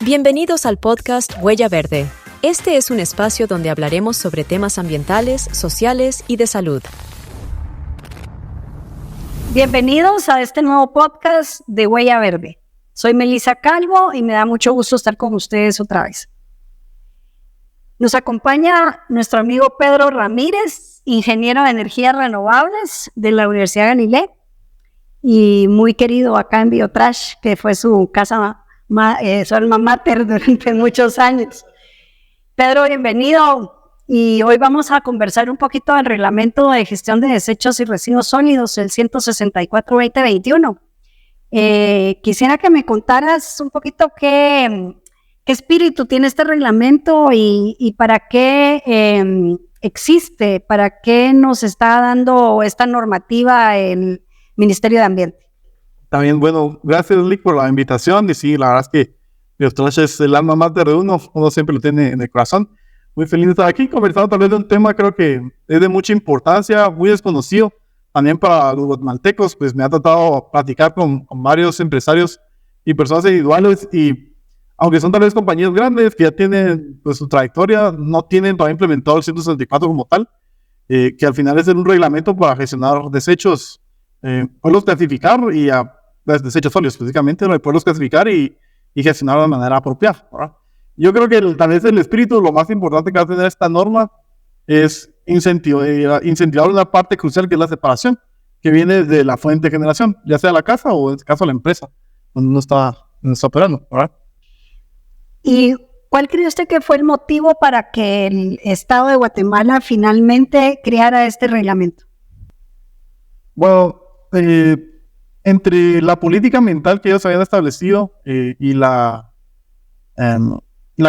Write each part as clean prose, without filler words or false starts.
Bienvenidos al podcast Huella Verde. Este es un espacio donde hablaremos sobre temas ambientales, sociales y de salud. Bienvenidos a este nuevo podcast de Huella Verde. Soy Melissa Calvo y me da mucho gusto estar con ustedes otra vez. Nos acompaña nuestro amigo Pedro Ramírez, ingeniero de energías renovables de la Universidad Galilei y muy querido acá en Biotrash, que fue su casa, su alma mater durante muchos años. Pedro, bienvenido. Y hoy vamos a conversar un poquito del Reglamento de Gestión de Desechos y Residuos Sólidos, el 164/2021. Quisiera que me contaras un poquito qué espíritu tiene este reglamento y para qué existe, para qué nos está dando esta normativa el Ministerio de Ambiente. También, bueno, gracias, Lick, por la invitación. Y sí, la verdad es que Biotrash es el alma mater de uno siempre lo tiene en el corazón. Muy feliz de estar aquí conversando tal vez de un tema creo que es de mucha importancia, muy desconocido también para los guatemaltecos. Pues me ha tratado platicar con varios empresarios y personas individuales, y aunque son tal vez compañías grandes que ya tienen pues su trayectoria, no tienen todavía implementado el 164 como tal, que al final es un reglamento para gestionar desechos, poderlos clasificar y desechos sólidos específicamente, ¿no? Poderlos clasificar y gestionar de manera apropiada, ¿verdad? Yo creo que tal vez el espíritu, lo más importante que va a tener esta norma es incentivar una parte crucial, que es la separación, que viene de la fuente de generación, ya sea la casa o en este caso la empresa, donde uno está operando, ¿verdad? ¿Y cuál cree usted que fue el motivo para que el Estado de Guatemala finalmente creara este reglamento? Bueno, entre la política ambiental que ellos habían establecido y la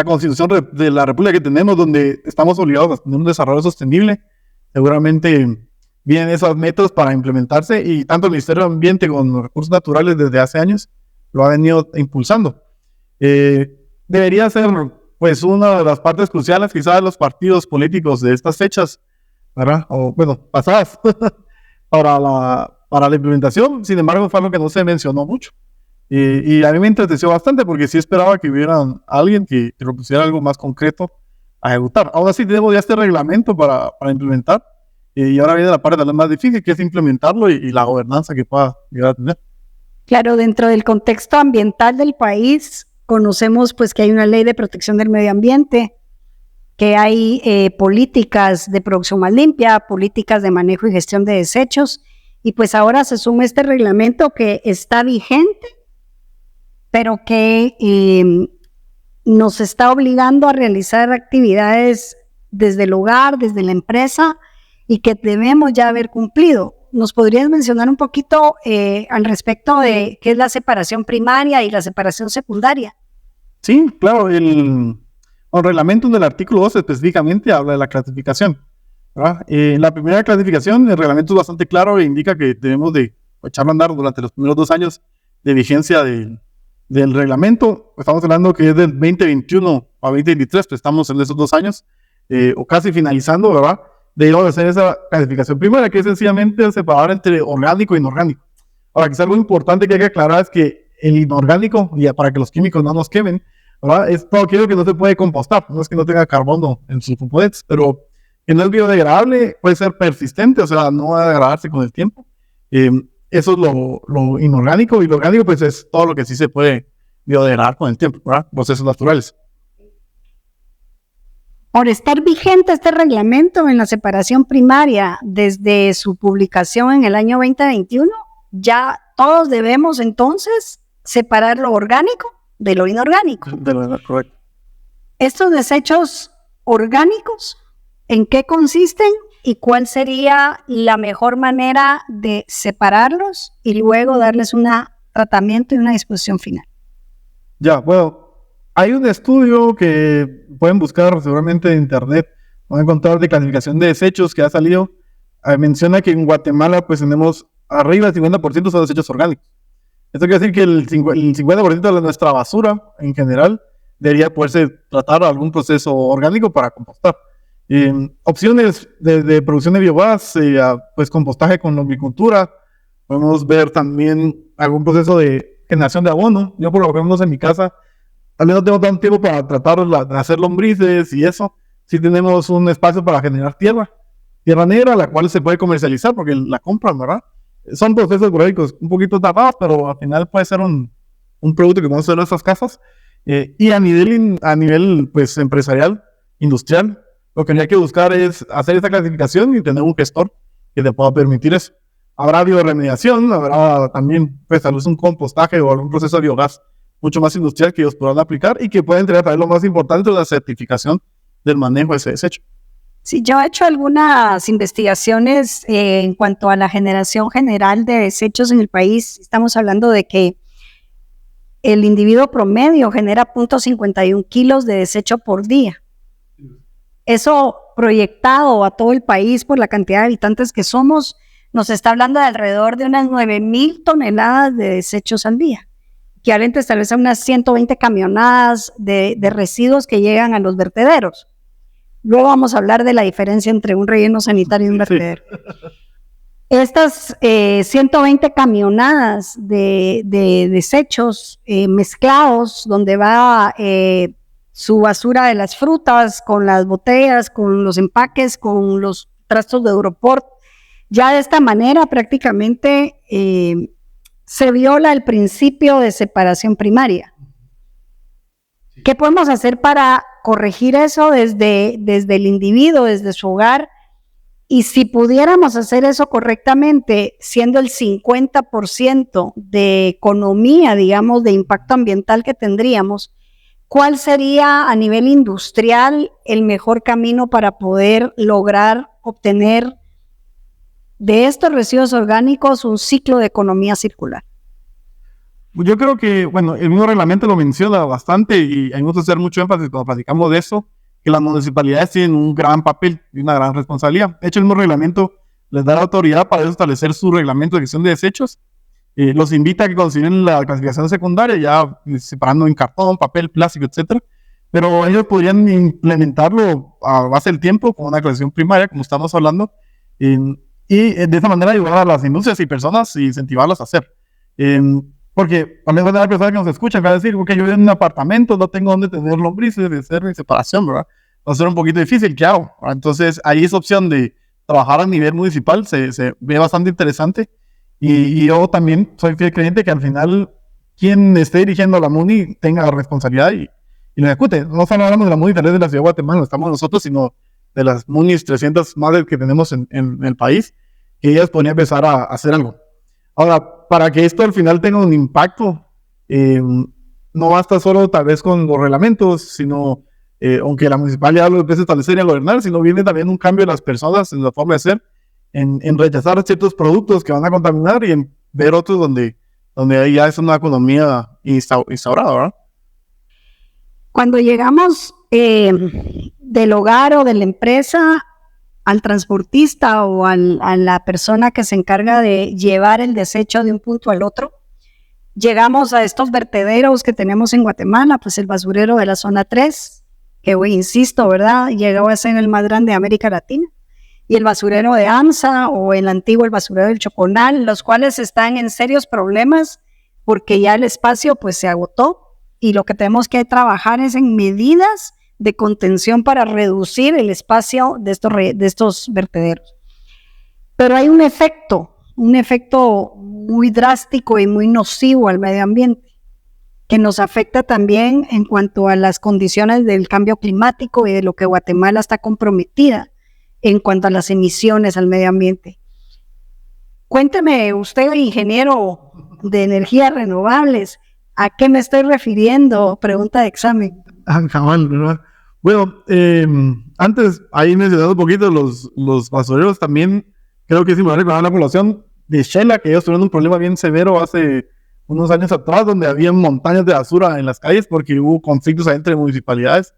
Constitución de la República que tenemos, donde estamos obligados a tener un desarrollo sostenible, seguramente vienen esos métodos para implementarse, y tanto el Ministerio de Ambiente con los recursos naturales desde hace años lo ha venido impulsando. Debería ser pues una de las partes cruciales quizás de los partidos políticos de estas fechas, ¿verdad? O bueno, pasadas para la implementación. Sin embargo, fue algo que no se mencionó mucho. Y a mí me entristeció bastante, porque sí esperaba que hubiera alguien que propusiera algo más concreto a ejecutar. Aún así tenemos ya este reglamento para implementar, y ahora viene la parte de lo más difícil, que es implementarlo y la gobernanza que pueda llegar a tener. Claro, dentro del contexto ambiental del país, conocemos pues que hay una ley de protección del medio ambiente, que hay políticas de producción más limpia, políticas de manejo y gestión de desechos, y pues ahora se suma este reglamento que está vigente, pero que nos está obligando a realizar actividades desde el hogar, desde la empresa, y que debemos ya haber cumplido. ¿Nos podrías mencionar un poquito al respecto de qué es la separación primaria y la separación secundaria? Sí, claro. El reglamento del artículo 2 específicamente habla de la clasificación, ¿verdad? La primera clasificación, el reglamento es bastante claro e indica que debemos de echarlo a andar durante los primeros 2 años de vigencia del reglamento. Estamos hablando que es del 2021 a 2023, pues estamos en esos 2 años, o casi finalizando, ¿verdad? Debemos hacer esa clasificación primaria, que es sencillamente separar entre orgánico e inorgánico. Ahora, quizás algo importante que hay que aclarar es que el inorgánico, y para que los químicos no nos quemen, ¿verdad?, es todo aquello que no se puede compostar. No es que no tenga carbono en sus componentes, pero que no es biodegradable, puede ser persistente, o sea, no va a degradarse con el tiempo. Eso es lo inorgánico, y lo orgánico pues es todo lo que sí se puede biodegradar con el tiempo, ¿verdad? Procesos naturales. Por estar vigente este reglamento en la separación primaria desde su publicación en el año 2021, ya todos debemos entonces separar lo orgánico de lo inorgánico. Correcto. Estos desechos orgánicos, ¿en qué consisten y cuál sería la mejor manera de separarlos y luego darles un tratamiento y una disposición final? Ya, bueno, hay un estudio que pueden buscar seguramente en internet, van a encontrar, de clasificación de desechos que ha salido. Menciona que en Guatemala pues tenemos arriba del 50% son desechos orgánicos. Esto quiere decir que el 50% de nuestra basura en general debería poderse tratar a algún proceso orgánico para compostar. Opciones de producción de biogás, pues compostaje con lombricultura. Podemos ver también algún proceso de generación de abono. Yo por lo menos en mi casa Tal vez no tenemos tanto tiempo para tratar de hacer lombrices y eso. Sí tenemos un espacio para generar tierra negra, la cual se puede comercializar porque la compran, ¿verdad? Son procesos biológicos un poquito tardados, pero al final puede ser un producto que vamos a hacer en nuestras casas. Y a nivel pues, empresarial, industrial, lo que hay que buscar es hacer esta clasificación y tener un gestor que te pueda permitir eso. Habrá bioremediación, habrá también pues, tal vez un compostaje o algún proceso de biogás mucho más industrial que ellos podrán aplicar y que pueden tener también lo más importante, la certificación del manejo de ese desecho. Sí, yo he hecho algunas investigaciones en cuanto a la generación general de desechos en el país. Estamos hablando de que el individuo promedio genera 0.51 kilos de desecho por día. Eso proyectado a todo el país por la cantidad de habitantes que somos, nos está hablando de alrededor de unas 9,000 toneladas de desechos al día, equivalentes tal vez a unas 120 camionadas de residuos que llegan a los vertederos. Luego vamos a hablar de la diferencia entre un relleno sanitario y un vertedero. Estas 120 camionadas de desechos mezclados, donde va su basura de las frutas, con las botellas, con los empaques, con los trastos de Europort, ya de esta manera prácticamente se viola el principio de separación primaria. ¿Qué podemos hacer para corregir eso desde el individuo, desde su hogar? Y si pudiéramos hacer eso correctamente, siendo el 50% de economía, digamos, de impacto ambiental que tendríamos, ¿cuál sería a nivel industrial el mejor camino para poder lograr obtener de estos residuos orgánicos un ciclo de economía circular? Yo creo que, bueno, el mismo reglamento lo menciona bastante y hay que hacer mucho énfasis cuando platicamos de eso, que las municipalidades tienen un gran papel y una gran responsabilidad. De hecho, el mismo reglamento les da la autoridad para establecer su reglamento de gestión de desechos. Los invita a que consideren la clasificación secundaria, ya separando en cartón, papel, plástico, etc. Pero ellos podrían implementarlo a base del tiempo con una clasificación primaria, como estamos hablando, y de esa manera ayudar a las industrias y personas y incentivarlas a hacer. Porque también van a haber personas que nos escuchan que van a decir, ok, yo vivo en un apartamento, no tengo dónde tener lombrices, de hacer mi separación, ¿verdad? Va a ser un poquito difícil, ¿qué hago? Entonces, ahí esa opción de trabajar a nivel municipal se ve bastante interesante. Y yo también soy fiel creyente que al final, quien esté dirigiendo la MUNI tenga la responsabilidad y lo ejecute. No solo hablamos de la MUNI, tal vez de la ciudad de Guatemala, no estamos nosotros, sino de las MUNIs 300 madres que tenemos en el país, que ellas podrían empezar a hacer algo. Ahora, para que esto al final tenga un impacto, no basta solo tal vez con los reglamentos, sino, aunque la municipalidad lo empiece a establecer y a gobernar, sino viene también un cambio de las personas en la forma de ser, en rechazar ciertos productos que van a contaminar y en ver otros donde ahí ya es una economía instaurada, ¿verdad? Cuando llegamos del hogar o de la empresa al transportista o a la persona que se encarga de llevar el desecho de un punto al otro, llegamos a estos vertederos que tenemos en Guatemala, pues el basurero de la zona 3, que hoy insisto, ¿verdad? Llegó a ser el más grande de América Latina, y el basurero de AMSA o el antiguo el basurero del Choconal, los cuales están en serios problemas porque ya el espacio pues se agotó y lo que tenemos que trabajar es en medidas de contención para reducir el espacio de estos vertederos. Pero hay un efecto muy drástico y muy nocivo al medio ambiente, que nos afecta también en cuanto a las condiciones del cambio climático y de lo que Guatemala está comprometida en cuanto a las emisiones al medio ambiente. Cuénteme usted, ingeniero de energías renovables, ¿a qué me estoy refiriendo? Pregunta de examen. Cabal, ¿verdad? Bueno, antes, ahí mencionando un poquito, los basureros también, creo que es importante recordar a la población de Xela, que ellos tuvieron un problema bien severo hace unos años atrás, donde había montañas de basura en las calles porque hubo conflictos entre municipalidades.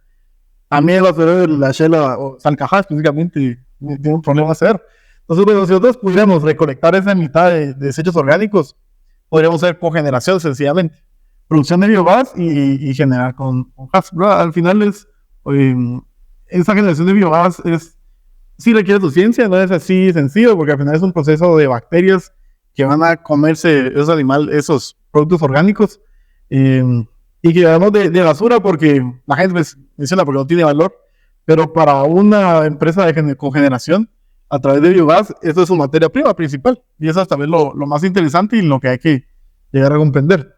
También el basurero de la Xela, o Salcajá específicamente, tiene un problema severo. Entonces, bueno, si nosotros pudiéramos recolectar esa mitad de desechos orgánicos, podríamos hacer cogeneración sencillamente. Producción de biogás y generar con gas. Al final esa generación de biogás sí requiere su ciencia, no es así sencillo, porque al final es un proceso de bacterias que van a comerse esos productos orgánicos. y que hablamos de basura porque la gente pues, menciona porque no tiene valor, pero para una empresa de cogeneración, a través de biogás, eso es su materia prima principal, y eso es también lo más interesante y lo que hay que llegar a comprender.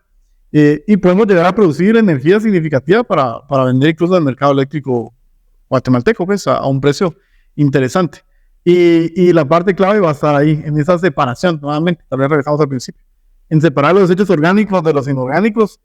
Y podemos llegar a producir energía significativa para vender incluso al mercado eléctrico guatemalteco, pues, a un precio interesante. Y la parte clave va a estar ahí, en esa separación, nuevamente, tal vez regresamos al principio, en separar los desechos orgánicos de los inorgánicos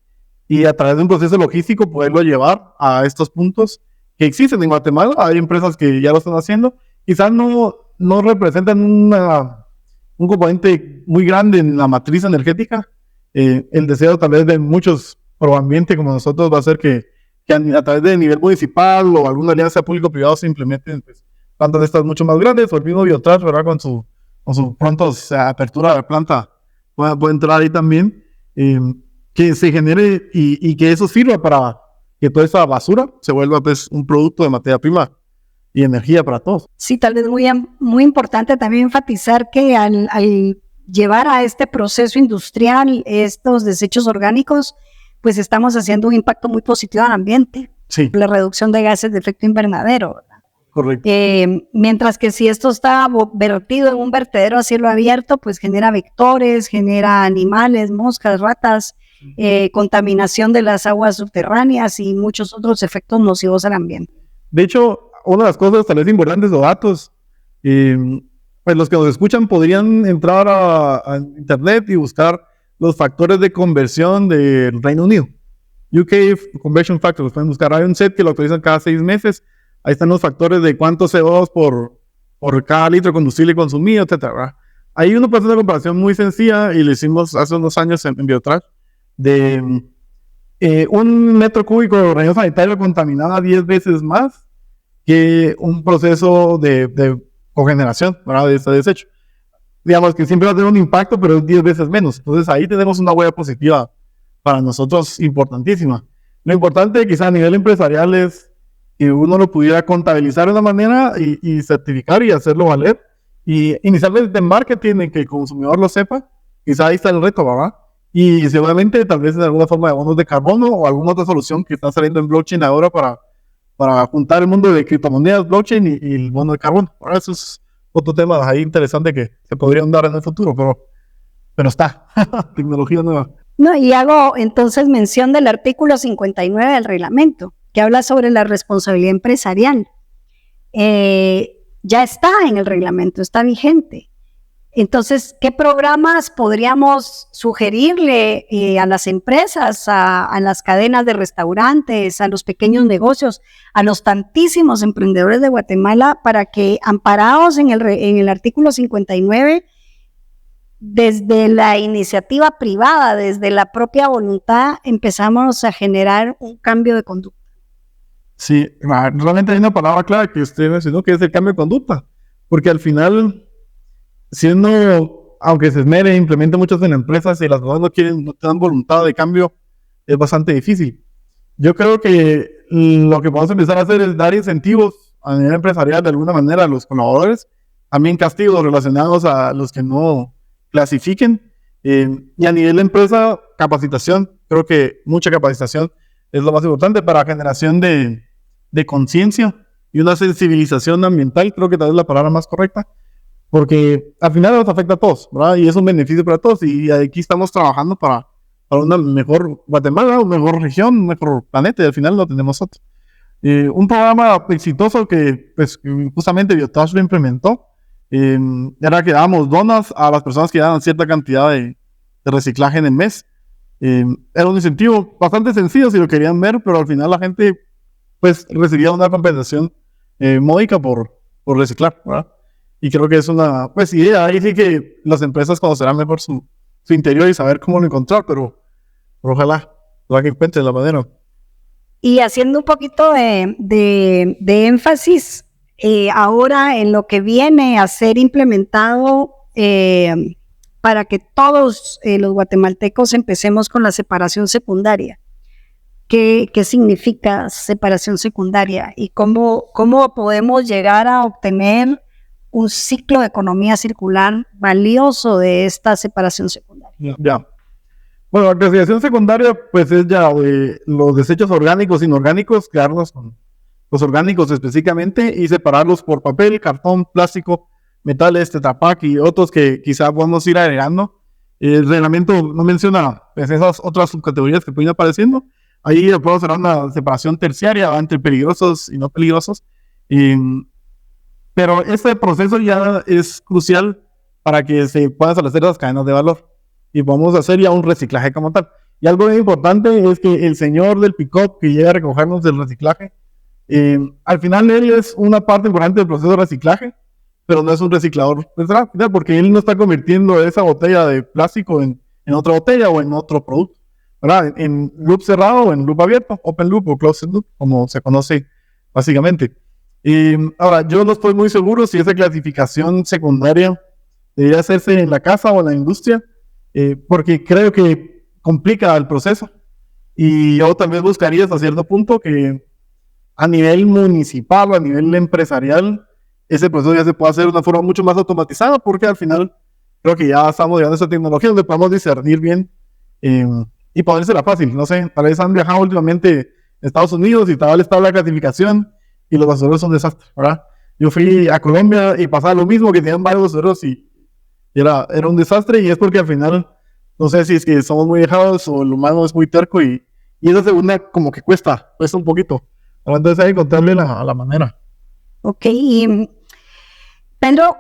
y a través de un proceso logístico poderlo llevar a estos puntos que existen en Guatemala. Hay empresas que ya lo están haciendo, quizás no representan un componente muy grande en la matriz energética. El deseo tal vez de muchos proambiente como nosotros va a ser que a través de nivel municipal o alguna alianza público-privado se implementen pues, plantas de estas mucho más grandes, o el mismo Biotrash, ¿verdad? Con su pronto apertura de la planta puede entrar ahí también, que se genere y que eso sirva para que toda esa basura se vuelva pues un producto de materia prima y energía para todos. Sí, tal vez muy importante también enfatizar que al llevar a este proceso industrial estos desechos orgánicos, pues estamos haciendo un impacto muy positivo al ambiente. Sí. La reducción de gases de efecto invernadero, ¿verdad? Correcto. Mientras que si esto está vertido en un vertedero a cielo abierto, pues genera vectores, genera animales, moscas, ratas, contaminación de las aguas subterráneas y muchos otros efectos nocivos al ambiente. De hecho, una de las cosas tal vez importantes o datos, pues los que nos escuchan podrían entrar a internet y buscar los factores de conversión del Reino Unido. UK Conversion Factors, pueden buscar. Hay un set que lo actualizan cada 6 meses. Ahí están los factores de cuánto CO2 por cada litro de combustible consumido, etc. Ahí uno puede hacer una comparación muy sencilla y lo hicimos hace unos años en Biotrash, de un metro cúbico de relleno sanitario contaminaba 10 veces más que un proceso de cogeneración, ¿verdad? De este desecho. Digamos que siempre va a tener un impacto, pero es 10 veces menos. Entonces ahí tenemos una huella positiva para nosotros importantísima. Lo importante quizá a nivel empresarial es que uno lo pudiera contabilizar de una manera y certificar y hacerlo valer. Y inicialmente en marketing, en que el consumidor lo sepa, quizá ahí está el reto, ¿verdad? Y seguramente tal vez en alguna forma de bonos de carbono o alguna otra solución que está saliendo en blockchain ahora para juntar el mundo de criptomonedas, blockchain y el bono de carbono. Ahora eso es otro tema ahí interesante que se podrían dar en el futuro, pero está, tecnología nueva. No, y hago entonces mención del artículo 59 del reglamento, que habla sobre la responsabilidad empresarial. Ya está en el reglamento, está vigente. Entonces, ¿qué programas podríamos sugerirle a las empresas, a las cadenas de restaurantes, a los pequeños negocios, a los tantísimos emprendedores de Guatemala para que, amparados en el artículo 59, desde la iniciativa privada, desde la propia voluntad, empezamos a generar un cambio de conducta? Sí, realmente hay una palabra clave que usted mencionó, que es el cambio de conducta, porque al final, si uno, aunque se esmere, implemente muchas en empresas y las personas no tienen voluntad de cambio, es bastante difícil. Yo creo que lo que podemos empezar a hacer es dar incentivos a nivel empresarial de alguna manera a los colaboradores, también castigos relacionados a los que no clasifiquen, y a nivel de empresa, capacitación. Creo que mucha capacitación es lo más importante para generación de conciencia y una sensibilización ambiental, creo que tal vez es la palabra más correcta, porque al final nos afecta a todos, ¿verdad? Y es un beneficio para todos, y aquí estamos trabajando para una mejor Guatemala, una mejor región, un mejor planeta, y al final lo tenemos nosotros. Un programa exitoso que pues, justamente Biotrash lo implementó, era que dábamos donas a las personas que daban cierta cantidad de reciclaje en el mes. Era un incentivo bastante sencillo si lo querían ver, pero al final la gente pues recibía una compensación módica por reciclar, ¿verdad? Y creo que es una pues idea. Ahí sí que las empresas conocerán mejor su interior y saber cómo lo encontrar, pero ojalá que encuentren la manera. Y haciendo un poquito de énfasis ahora en lo que viene a ser implementado para que todos los guatemaltecos empecemos con la separación secundaria. ¿Qué significa separación secundaria? ¿Y cómo podemos llegar a obtener un ciclo de economía circular valioso de esta separación secundaria? Ya. Bueno, la clasificación secundaria, pues es ya los desechos orgánicos, inorgánicos, quedarnos con los orgánicos específicamente y separarlos por papel, cartón, plástico, metales, Tetra Pak y otros que quizá podamos ir agregando. El reglamento no menciona pues, esas otras subcategorías que pueden ir apareciendo. Ahí podemos hacer una separación terciaria entre peligrosos y no peligrosos. Pero este proceso ya es crucial para que se puedan establecer las cadenas de valor y podamos hacer ya un reciclaje como tal. Y algo muy importante es que el señor del pick-up que llega a recogernos del reciclaje, al final él es una parte importante del proceso de reciclaje, pero no es un reciclador final porque él no está convirtiendo esa botella de plástico en otra botella o en otro producto, ¿verdad? En loop cerrado o en loop abierto, open loop o closed loop, como se conoce básicamente. Ahora, yo no estoy muy seguro si esa clasificación secundaria debería hacerse en la casa o en la industria, porque creo que complica el proceso. Y yo también buscaría hasta cierto punto que a nivel municipal o a nivel empresarial, ese proceso ya se puede hacer de una forma mucho más automatizada, porque al final creo que ya estamos llegando a esa tecnología donde podemos discernir bien y ponérsela fácil. No sé, tal vez han viajado últimamente a Estados Unidos y tal vez está la clasificación y los basureros son un desastre, ¿verdad? Yo fui a Colombia y pasaba lo mismo, que tenían varios basureros y era un desastre, y es porque al final, no sé si es que somos muy dejados o el humano es muy terco y esa segunda como que cuesta un poquito. Entonces hay que encontrarle la manera. Ok, y Pedro,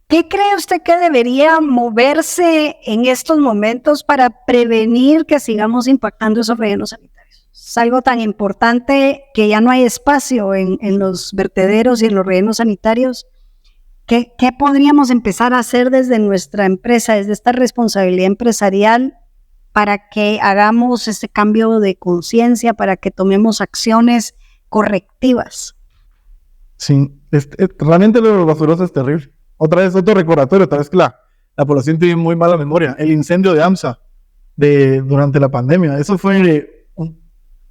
¿qué cree usted que debería moverse en estos momentos para prevenir que sigamos impactando esos rellenos sanitarios? Es algo tan importante que ya no hay espacio en los vertederos y en los rellenos sanitarios. ¿Qué podríamos empezar a hacer desde nuestra empresa, desde esta responsabilidad empresarial, para que hagamos este cambio de conciencia, para que tomemos acciones correctivas? Sí, realmente lo de los basureros es terrible. Otra vez, otro recordatorio, tal vez que la población tiene muy mala memoria. El incendio de AMSA durante la pandemia, eso fue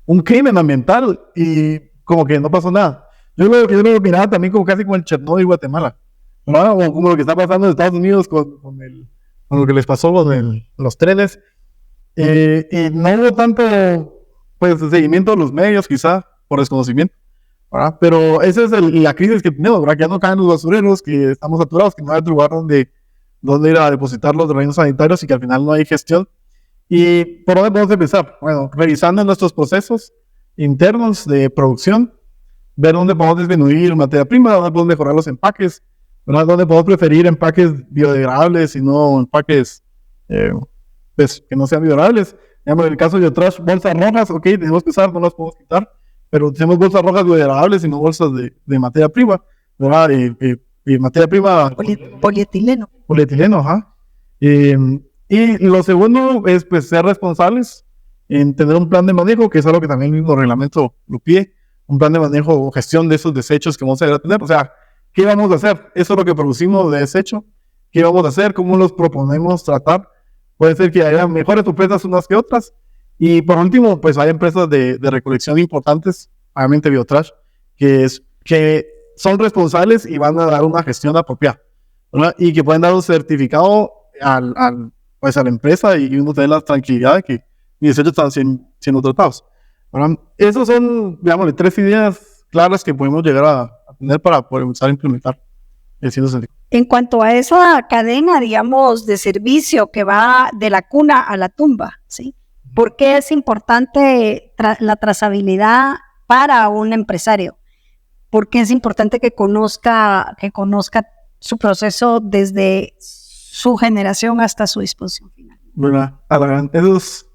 un crimen ambiental y como que no pasó nada. Yo creo que miraba también como casi como el Chernobyl Guatemala, ¿no? O como lo que está pasando en Estados Unidos con lo que les pasó con los trenes. Y no hubo tanto pues, seguimiento de los medios, quizá, por desconocimiento, ¿verdad? Pero esa es la crisis que tenemos, ¿verdad? Que ya no caen los basureros, que estamos saturados, que no hay otro lugar donde ir a depositar los rellenos sanitarios y que al final no hay gestión. ¿Y por dónde podemos empezar? Bueno, revisando nuestros procesos internos de producción, ver dónde podemos disminuir materia prima, dónde podemos mejorar los empaques, ¿verdad? Dónde podemos preferir empaques biodegradables y no empaques pues, que no sean biodegradables. En el caso de otras bolsas rojas, ok, tenemos que usar, no las podemos quitar, pero tenemos bolsas rojas biodegradables y no bolsas de materia prima, ¿verdad? Y materia prima... Polietileno. Polietileno, ajá. Y lo segundo es pues, ser responsables en tener un plan de manejo, que es algo que también el mismo reglamento lo pide, un plan de manejo o gestión de esos desechos que vamos a tener. O sea, ¿qué vamos a hacer? Eso es lo que producimos de desecho. ¿Qué vamos a hacer? ¿Cómo los proponemos tratar? Puede ser que haya mejores empresas unas que otras. Y por último, pues hay empresas de recolección importantes, obviamente Biotrash, que son responsables y van a dar una gestión apropiada, ¿verdad? Y que pueden dar un certificado a la empresa y uno tener la tranquilidad de que mis desechos están siendo tratados, ¿verdad? Esas son, digamos, 3 ideas claras que podemos llegar a tener para poder empezar a implementar el 165. En cuanto a esa cadena, digamos, de servicio que va de la cuna a la tumba, ¿sí? ¿Por qué es importante la trazabilidad para un empresario? ¿Por qué es importante que conozca su proceso desde su generación hasta su disposición final? ¿Verdad? Eso es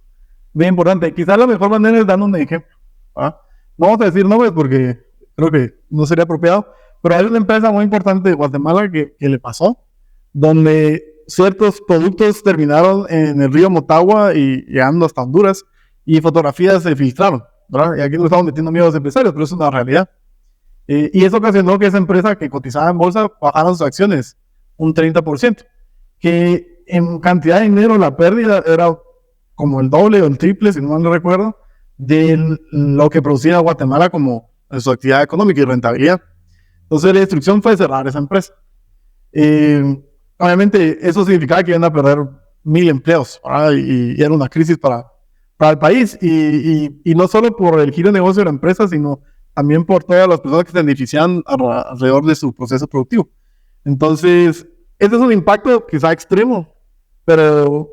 bien importante. Quizás la mejor manera es dando un ejemplo, ¿verdad? No vamos a decir nombres porque creo que no sería apropiado, pero hay una empresa muy importante de Guatemala que le pasó, donde ciertos productos terminaron en el río Motagua y llegando hasta Honduras, y fotografías se filtraron, ¿verdad? Y aquí no estamos metiendo miedo a los empresarios, pero es una realidad. Y eso ocasionó que esa empresa que cotizaba en bolsa bajara sus acciones un 30%, que en cantidad de dinero la pérdida era como el doble o el triple, si no mal no recuerdo, de lo que producía Guatemala como su actividad económica y rentabilidad. Entonces la instrucción fue cerrar esa empresa. Obviamente eso significaba que iban a perder 1,000 empleos, ¿verdad? Y era una crisis para el país. Y no solo por el giro de negocio de la empresa, sino también por todas las personas que se benefician alrededor de su proceso productivo. Entonces, ese es un impacto quizá extremo, pero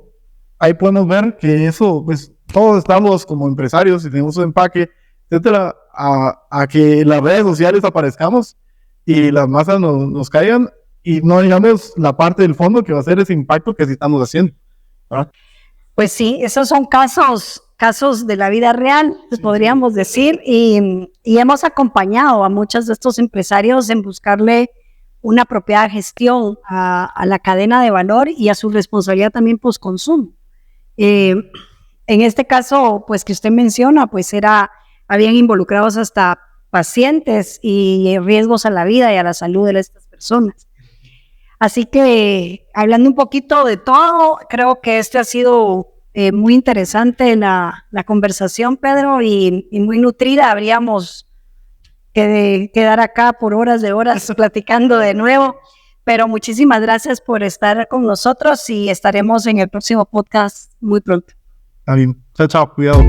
ahí podemos ver que eso, pues todos estamos como empresarios y tenemos un empaque, etcétera, a que las redes sociales aparezcamos y las masas nos caigan y no digamos la parte del fondo que va a ser ese impacto que sí estamos haciendo, ¿verdad? Pues sí, esos son casos de la vida real, podríamos decir, y hemos acompañado a muchos de estos empresarios en buscarle una apropiada gestión a la cadena de valor y a su responsabilidad también post-consumo. En este caso, pues que usted menciona, pues habían involucrados hasta pacientes y riesgos a la vida y a la salud de estas personas. Así que, hablando un poquito de todo, creo que ha sido muy interesante la conversación, Pedro, y muy nutrida. Habríamos que quedar acá por horas de horas platicando de nuevo, pero muchísimas gracias por estar con nosotros y estaremos en el próximo podcast muy pronto. Está bien. Chao, chao, cuidado.